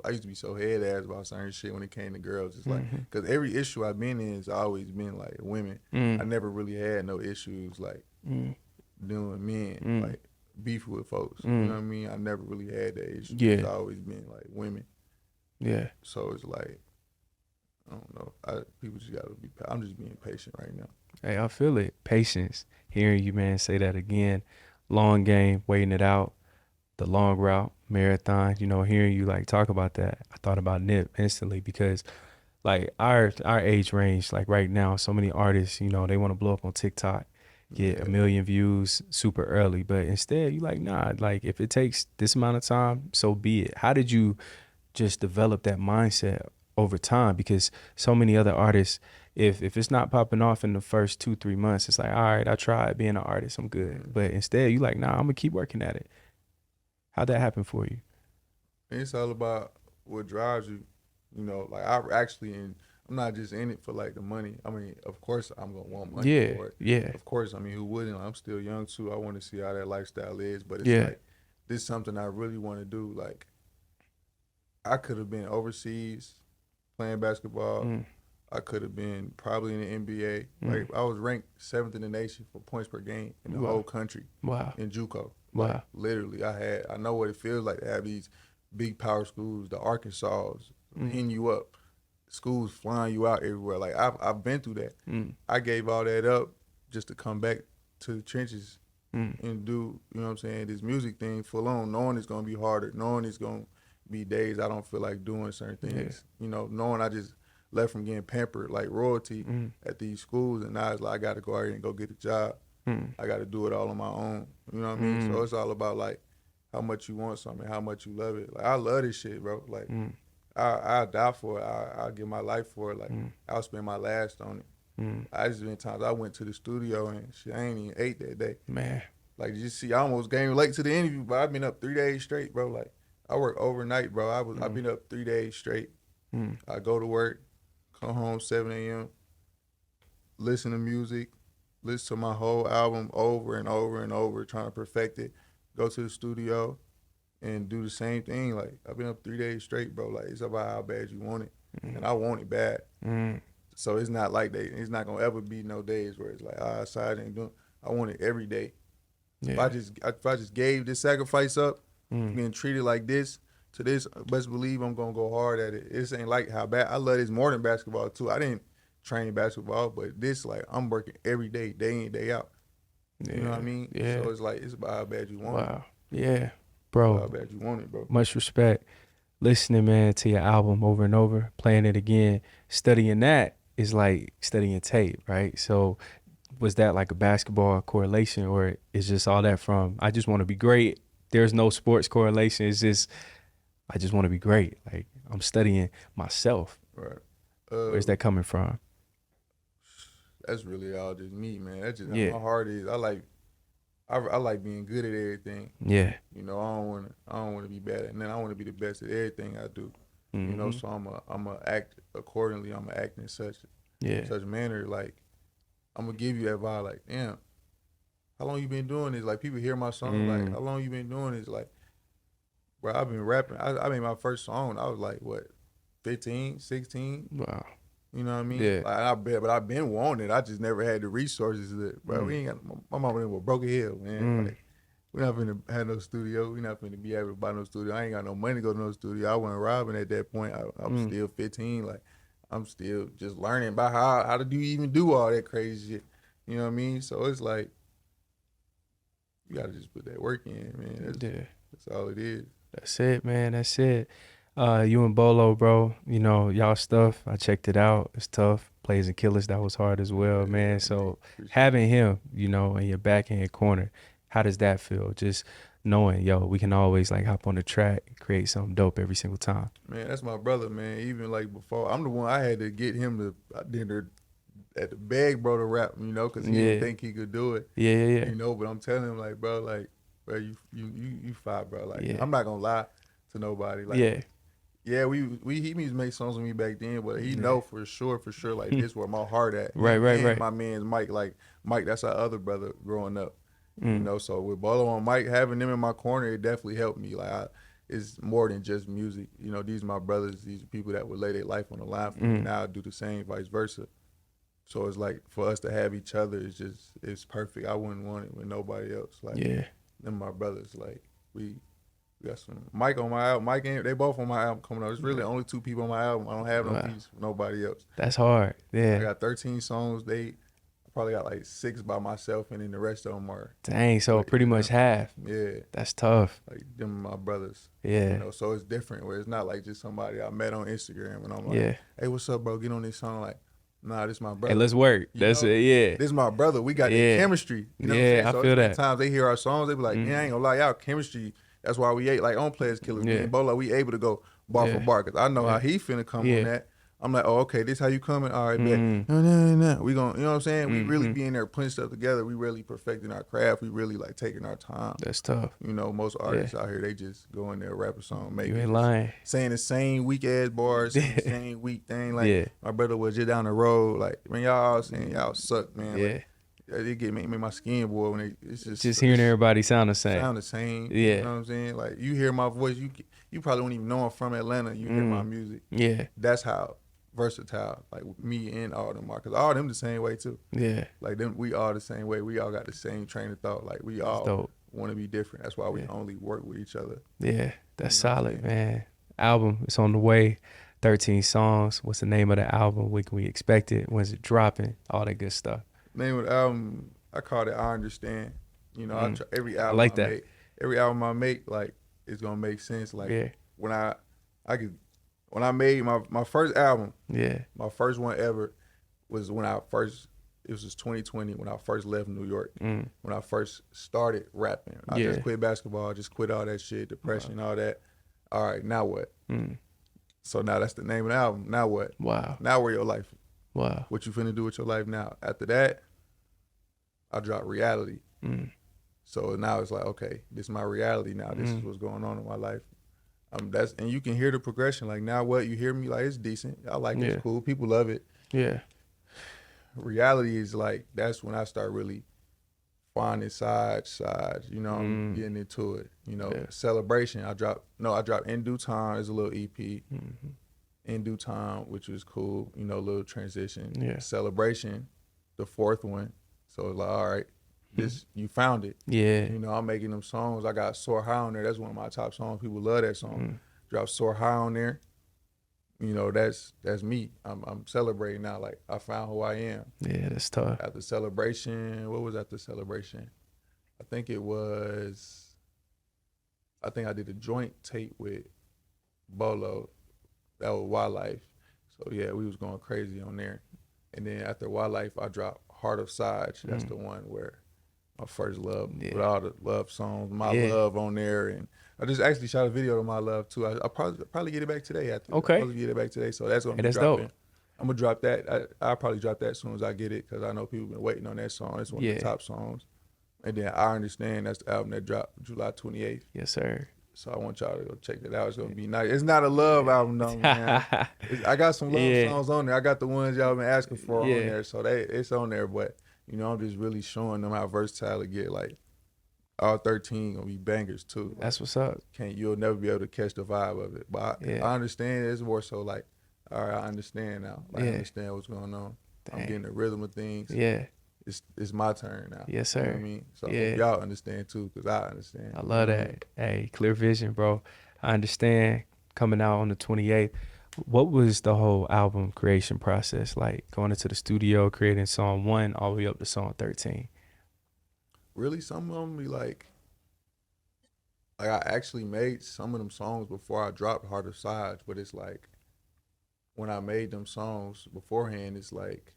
used to be so head ass about certain shit when it came to girls. It's like, because every issue I've been in has always been like women. I never really had no issues like doing men, like beef with folks. You know what I mean? I never really had that issue. Yeah. It's always been like women. Yeah. So it's like, I don't know. People just gotta be. I'm just being patient right now. Hey, I feel it. Patience. Hearing you, man, say that again. Long game, waiting it out. The long route, marathon. You know, hearing you like talk about that, I thought about Nip instantly because, like our age range, like right now, so many artists, you know, they want to blow up on TikTok, get 1 million views super early, but instead you like, nah. Like if it takes this amount of time, so be it. How did you just develop that mindset over time? Because so many other artists, if it's not popping off in the first 2-3 months, it's like, all right, I tried being an artist, I'm good. But instead you like, nah, I'm gonna keep working at it. How'd that happen for you? It's all about what drives you. You know, like I'm not just in it for like the money. I mean, of course I'm gonna want money for it. Yeah. Of course, I mean, who wouldn't? I'm still young too. I want to see how that lifestyle is. But it's like, this is something I really want to do. Like, I could have been overseas playing basketball, I could have been probably in the NBA. Like I was ranked 7th in the nation for points per game in the whole country. Wow. In JUCO. Wow. Like literally, I know what it feels like to have these big power schools, the Arkansas, hitting you up, schools flying you out everywhere. Like I've been through that. I gave all that up just to come back to the trenches and do, you know what I'm saying, this music thing full on, knowing it's gonna be harder, knowing it's gonna be days I don't feel like doing certain things. You know, knowing I just left from getting pampered like royalty at these schools, and now it's like I gotta go out here and go get a job. I gotta do it all on my own. You know what I mean? So it's all about like how much you want something, how much you love it. Like I love this shit, bro. Like I'll die for it. I'll give my life for it. Like I'll spend my last on it. I just been times I went to the studio and shit, I ain't even ate that day. Man. Like you see, I almost came late to the interview, but I've been up 3 days straight, bro. Like I work overnight, bro. I've been up 3 days straight. I go to work, come home 7 a.m., listen to music, listen to my whole album over and over and over, trying to perfect it. Go to the studio and do the same thing. Like I've been up 3 days straight, bro. Like it's about how bad you want it, and I want it bad. So it's not like it's not gonna ever be no days where it's like Saaj ain't doing. I want it every day. Yeah. If I just gave this sacrifice up, being treated like this to this, best believe I'm gonna go hard at it. This ain't like how bad I love this more than basketball too. I didn't train basketball, but this like I'm working every day, day in, day out. You know what I mean? Yeah. So it's like it's about how bad you want it. Wow. Yeah. Bro. How bad you want it, bro. Much respect. Listening, man, to your album over and over, playing it again, studying that is like studying tape, right? So was that like a basketball correlation, or is just all that from I just want to be great? There's no sports correlation. It's just I just want to be great. Like I'm studying myself. Right. Where's that coming from? That's really all just me, man. That's just how my heart is. I like being good at everything. Yeah. You know, I don't wanna be bad at nothing. I wanna be the best at everything I do. You know, so I'ma act accordingly. I'ma act in such manner. Like I'm gonna give you that vibe. Like, damn, how long you been doing this? Like people hear my song. Like, how long you been doing this? Like, bro, I've been rapping. I made my first song. I was like, what, 15, 16? Wow. You know what I mean? Yeah. Like, but I've been wanting it. I just never had the resources. Bro, we ain't got. My mama was broke as hell, man. Like, we not finna have no studio. We not finna be able to buy no studio. I ain't got no money to go to no studio. I wasn't robbing at that point. I'm still 15. Like, I'm still just learning about how to even do all that crazy shit. You know what I mean? So it's like, you gotta just put that work in, man. That's all it is. That's it, man. That's it. You and Bolo, bro, you know, y'all stuff, I checked it out. It's tough. Plays and Killers, that was hard as well, man. So having him, you know, in your backhand corner, how does that feel? Just knowing, yo, we can always like hop on the track and create something dope every single time. Man, that's my brother, man. Even like before, I'm the one I had to get him to dinner at the beg, bro, to rap, you know, because he didn't think he could do it. Yeah. You know, but I'm telling him, like, bro, you fire, bro. Like, I'm not gonna lie to nobody. Like, he used to make songs with me back then, but he know for sure, like this where my heart at. Right. My man's Mike, that's our other brother growing up. You know, so with Bolo and Mike, having them in my corner, it definitely helped me. Like, it's more than just music. You know, these are my brothers. These are people that would lay their life on the line for me. Now I do the same, vice versa. So it's like for us to have each other, it's perfect. I wouldn't want it with nobody else. Like, them my brothers. Like, we got some Mike on my album. Mike and they both on my album coming out. It's really only 2 people on my album. I don't have no piece for nobody else. That's hard. Yeah. I got 13 songs. I probably got like 6 by myself, and then the rest of them are. Dang, so like, pretty much half. Yeah. That's tough. Like them my brothers. Yeah. You know, so it's different where it's not like just somebody I met on Instagram and I'm like, hey, what's up, bro? Get on this song. Like, nah, this my brother. Hey, let's work. That's it. Yeah. This is my brother. We got the chemistry. You know what I'm saying? So I feel that. Sometimes they hear our songs, they be like, yeah, I ain't gonna lie, y'all chemistry. That's why we ate like on Players Killers. Me and Bolo, we able to go bar for bar because I know how he finna come on that. I'm like, oh, okay, this how you coming? All right, bet. No. We gonna, you know what I'm saying? We really be in there putting stuff together. We really perfecting our craft. We really like taking our time. That's tough. You know, most artists out here, they just go in there, rap a song, make you ain't lying. Saying the same weak ass bars, saying the same weak thing. Like my brother was just down the road. Like, man, y'all saying y'all suck, man. Like, it make my skin boil when it's just hearing everybody sound the same. You know what I'm saying? Like, you hear my voice, you probably don't even know I'm from Atlanta. You hear my music. Yeah. That's how versatile. Like me and all them are, cause all them the same way too. Yeah. Like them, we all the same way. We all got the same train of thought. Like we all Dope. want to be different. That's why we only work with each other. Yeah. That's You know what I'm solid, saying? man. Album, it's on the way. 13 songs. What's the name of the album? When can we expect it? When's it dropping? All that good stuff. Name of the album, I called it I Understand. You know, every album like I that. make, every album I make, like it's gonna make sense. Like Yeah. when I made my first album, Yeah. my first one ever was when it was just 2020 when I first left New York. When I first started rapping. I just quit basketball, just quit all that shit, depression, all that. All right, now what? So now that's the name of the album. Now what? Wow. Now where your life? Wow. What you finna do with your life now? After that, I dropped Reality. So now it's like, okay, this is my reality now. This is what's going on in my life. And you can hear the progression. Like now what? You hear me? Like it's decent. I like it. It's cool. People love it. Yeah. Reality is like, that's when I start really finding Saaj, you know, I'm getting into it. You know, Celebration, I dropped In Due Time is a little EP. In Due Time, which was cool, you know, a little transition. Yeah. Celebration, the fourth one. So it's like, all right, this, you found it. Yeah. You know, I'm making them songs. I got Soar High on there. That's one of my top songs. People love that song. Drop Soar High on there. You know, that's me. I'm celebrating now. Like I found who I am. Yeah, that's tough. After Celebration, what was after Celebration? I think I did a joint tape with Bolo. That was Wildlife. So yeah, we was going crazy on there. And then after Wildlife, I dropped Heart of Saaj. That's the one where my first love, with all the love songs, My Love on there. And I just actually shot a video of My Love too. I'll probably get it back today. Okay. I'll get it back today. So that's gonna be that's dropping. dope. I'm gonna drop that. I'll probably drop that as soon as I get it, because I know people been waiting on that song. It's one of the top songs. And then I Understand, that's the album that dropped July 28th. Yes, sir. So I want y'all to go check that out. It's gonna be nice. It's not a love album though, man. I got some love songs on there. I got the ones y'all been asking for on there. So it's on there, but you know, I'm just really showing them how versatile it get. Like all 13 gonna be bangers too. Like, that's what's up. You'll never be able to catch the vibe of it. But I understand. It's more so like, all right, I understand now. Like, I understand what's going on. Dang. I'm getting the rhythm of things. Yeah. It's my turn now. Yes, sir. You know what I mean? So I hope y'all understand too, because I understand. I love that. Hey, clear vision, bro. I understand. Coming out on the 28th. What was the whole album creation process like? Going into the studio, creating song 1 all the way up to song 13? Really, some of them be like I actually made some of them songs before I dropped Heart of Saaj, but it's like when I made them songs beforehand, it's like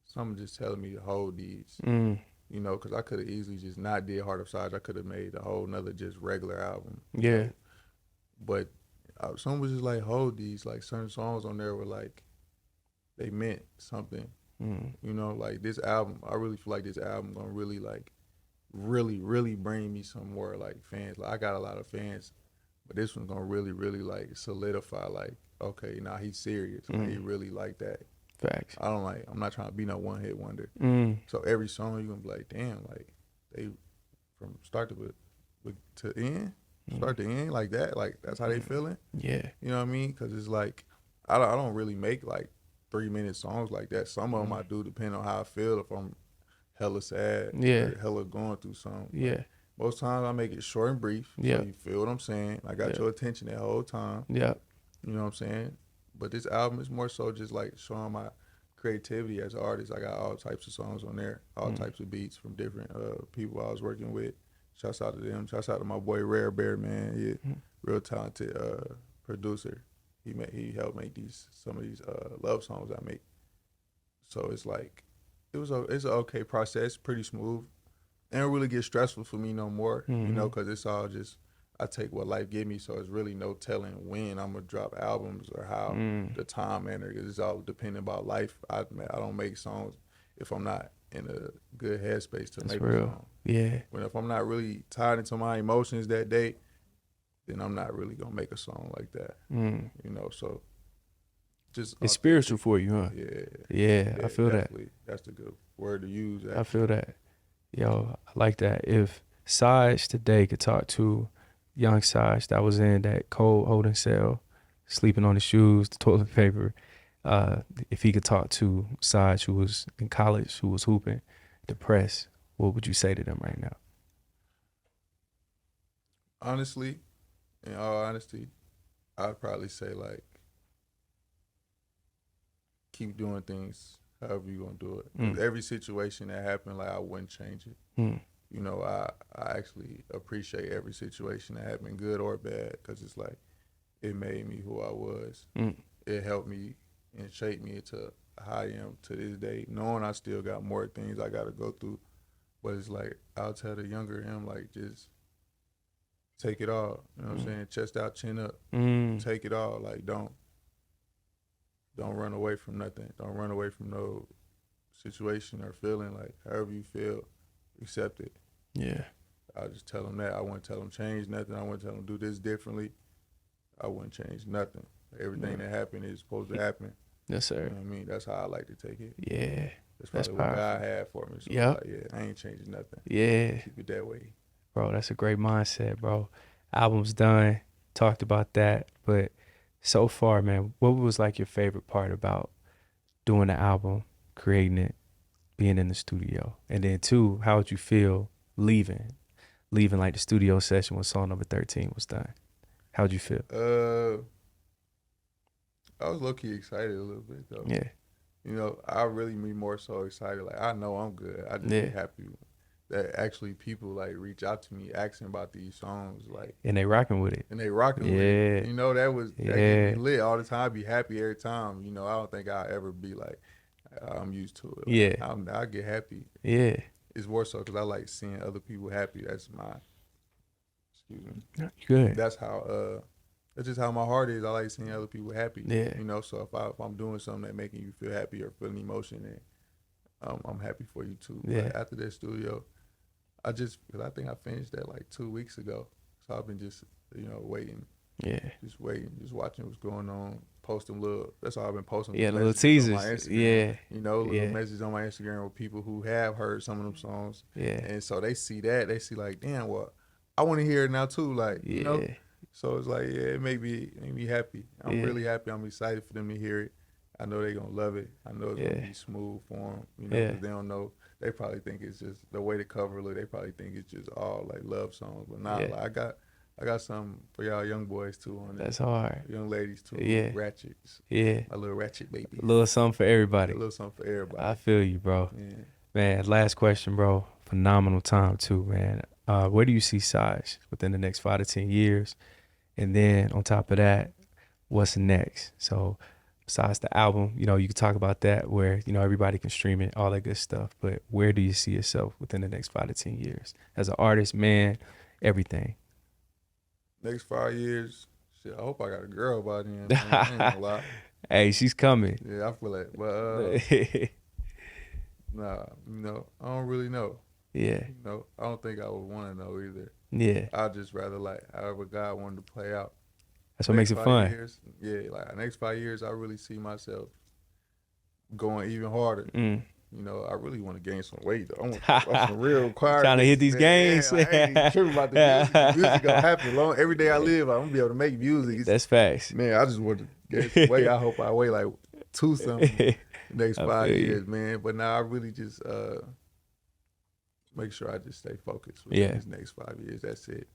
someone just telling me to hold these, you know, because I could have easily just not did Heart of Saaj. I could have made a whole nother just regular album. Yeah. You know? But someone was just like, hold these. Like certain songs on there were like, they meant something. You know, like this album, I really feel like this album gonna really like, really bring me some more like fans. Like I got a lot of fans, but this one's gonna really like solidify like, okay, now he's serious. Like, he really like that. Facts. I'm not trying to be no one hit wonder. So every song you're gonna be like, damn, like they from start to end, start to end like that, like that's how they feeling. Yeah. You know what I mean? Because it's like I don't really make like 3-minute songs like that. Some of them I do depending on how I feel. If I'm hella sad, or hella going through something. Yeah. Most times I make it short and brief. Yeah. So you feel what I'm saying. I got your attention that whole time. Yeah. You know what I'm saying? But this album is more so just like showing my creativity as an artist. I got all types of songs on there, all types of beats from different people I was working with. Shouts out to them. Shouts out to my boy Rare Bear, man. Yeah, real talented producer. He helped make some of these love songs I make. So it's like it's an okay process, pretty smooth. It don't really get stressful for me no more, you know, because it's all just I take what life give me, so it's really no telling when I'm gonna drop albums or how the time manner, because it's all dependent about life. I don't make songs if I'm not in a good headspace to make a song. Yeah. When if I'm not really tied into my emotions that day, then I'm not really gonna make a song like that. You know, so just it's spiritual for you, huh? Yeah, I feel definitely. That's the good word to use. Actually. I feel that. Yo, I like that. If Saaj today could talk to young Saaj that was in that cold holding cell, sleeping on the shoes, the toilet paper, if he could talk to Saaj, who was in college, who was hooping, depressed, what would you say to them right now? Honestly, in all honesty, I'd probably say like keep doing things however you gonna do it. 'Cause every situation that happened, like I wouldn't change it. You know, I actually appreciate every situation that happened, good or bad, because it's like it made me who I was. It helped me and shaped me into how I am to this day, knowing I still got more things I gotta go through. But it's like I'll tell the younger him, like, just take it all. You know what I'm saying? Chest out, chin up. Take it all. Like don't run away from nothing. Don't run away from no situation or feeling. Like however you feel, accept it. Yeah. I'll just tell them that. I wouldn't tell them change nothing. I wouldn't tell them do this differently. I wouldn't change nothing. Everything that happened is supposed to happen. Yes, sir. You know what I mean? That's how I like to take it. Yeah. That's probably what God had for me. So like, yeah, I ain't changing nothing. Yeah. Keep it that way. Bro, that's a great mindset, bro. Album's done. Talked about that. But so far, man, what was like your favorite part about doing the album, creating it, being in the studio? And then two, how would you feel leaving like the studio session when song number 13 was done? How'd you feel? I was low-key excited a little bit though. Yeah. You know, I really be more so excited. Like I know I'm good. I just be happy that actually people like reach out to me asking about these songs, like, and they rocking with it. with it. You know, that get me lit all the time. I'd be happy every time. You know, I don't think I'll ever be like, I'm used to it. Like, I get happy. Yeah. It's more so because I like seeing other people happy. That's my, excuse me. Good. That's just how my heart is. I like seeing other people happy. Yeah. You know, so if I'm doing something that making you feel happy or feeling emotion, then I'm happy for you too. Yeah. But after that studio, because I think I finished that like 2 weeks ago. So I've been just, you know, waiting. Yeah. Just waiting, just watching what's going on. Posting that's all I've been posting. Yeah, little teasers. On my Instagram. Yeah. You know, little messages on my Instagram with people who have heard some of them songs. Yeah. And so they see that. They see like, damn, well, I want to hear it now too. Like, you know. So it's like, yeah, it made me happy. I'm really happy. I'm excited for them to hear it. I know they're going to love it. I know it's going to be smooth for them. You know, because they don't know. They probably think it's just the way the cover look. They probably think it's just all like love songs. But nah, like, I got something for y'all young boys too on it. That's hard. Young ladies too. Yeah. Ratchets. Yeah. My little ratchet baby. A little something for everybody. A little something for everybody. I feel you, bro. Yeah. Man, last question, bro. Phenomenal time too, man. Where do you see Saaj within the next 5 to 10 years? And then on top of that, what's next? So besides the album, you know, you can talk about that where, you know, everybody can stream it, all that good stuff. But where do you see yourself within the next 5 to 10 years? As an artist, man, everything. Next 5 years, shit, I hope I got a girl by then. Man. I ain't gonna lie. Hey, she's coming. Yeah, I feel like, but nah, you know, I don't really know. Yeah. You know, I don't think I would want to know either. Yeah. I'd just rather like however God wanted to play out. That's what makes it fun. Years, like the next 5 years, I really see myself going even harder. You know, I really want to gain some weight though. I'm some real requirements. Trying to hit these games. Yeah, like, I ain't tripping about the music. Music gonna happen. Every day I live, like, I'm gonna be able to make music. That's facts. Man, I just want to gain some weight. I hope I weigh like 2 something next 5 years, man. But now I really just make sure I just stay focused with these next 5 years. That's it.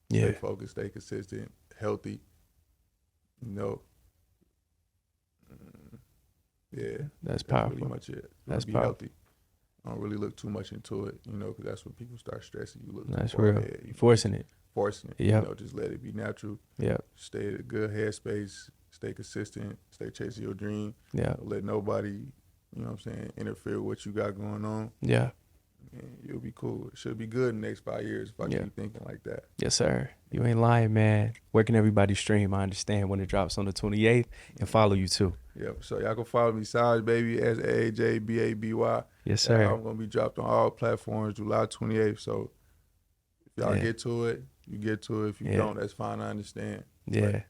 Stay focused, stay consistent, healthy. You know. That's powerful. Pretty much it. That's be powerful. Healthy. I don't really look too much into it, you know, because that's when people start stressing. You look. That's real. You're forcing it. You know, just let it be natural. Yeah. Stay in a good headspace. Stay consistent. Stay chasing your dream. Yeah. Don't let nobody, you know what I'm saying, interfere with what you got going on. Yeah. And you'll be cool. It should be good in the next 5 years if I keep thinking like that. Yes, sir. You ain't lying, man. Where can everybody stream? I understand when it drops on the 28th and follow you too. Yeah, so y'all can follow me, Saaj, baby, SAJBABY. Yes, sir. I'm going to be dropped on all platforms July 28th. So if y'all get to it, you get to it. If you don't, that's fine. I understand. Yeah. But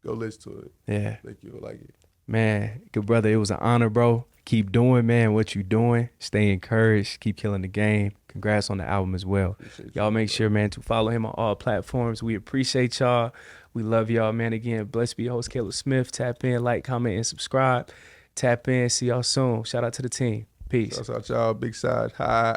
go listen to it. Yeah. I think you'll like it. Man, good brother. It was an honor, bro. Keep doing, man, what you doing. Stay encouraged. Keep killing the game. Congrats on the album as well. Y'all make sure, man, to follow him on all platforms. We appreciate y'all. We love y'all, man. Again, blessed be your host, Caleb Smith. Tap in, like, comment, and subscribe. Tap in. See y'all soon. Shout out to the team. Peace. Shout out y'all. Big Saaj. Hi.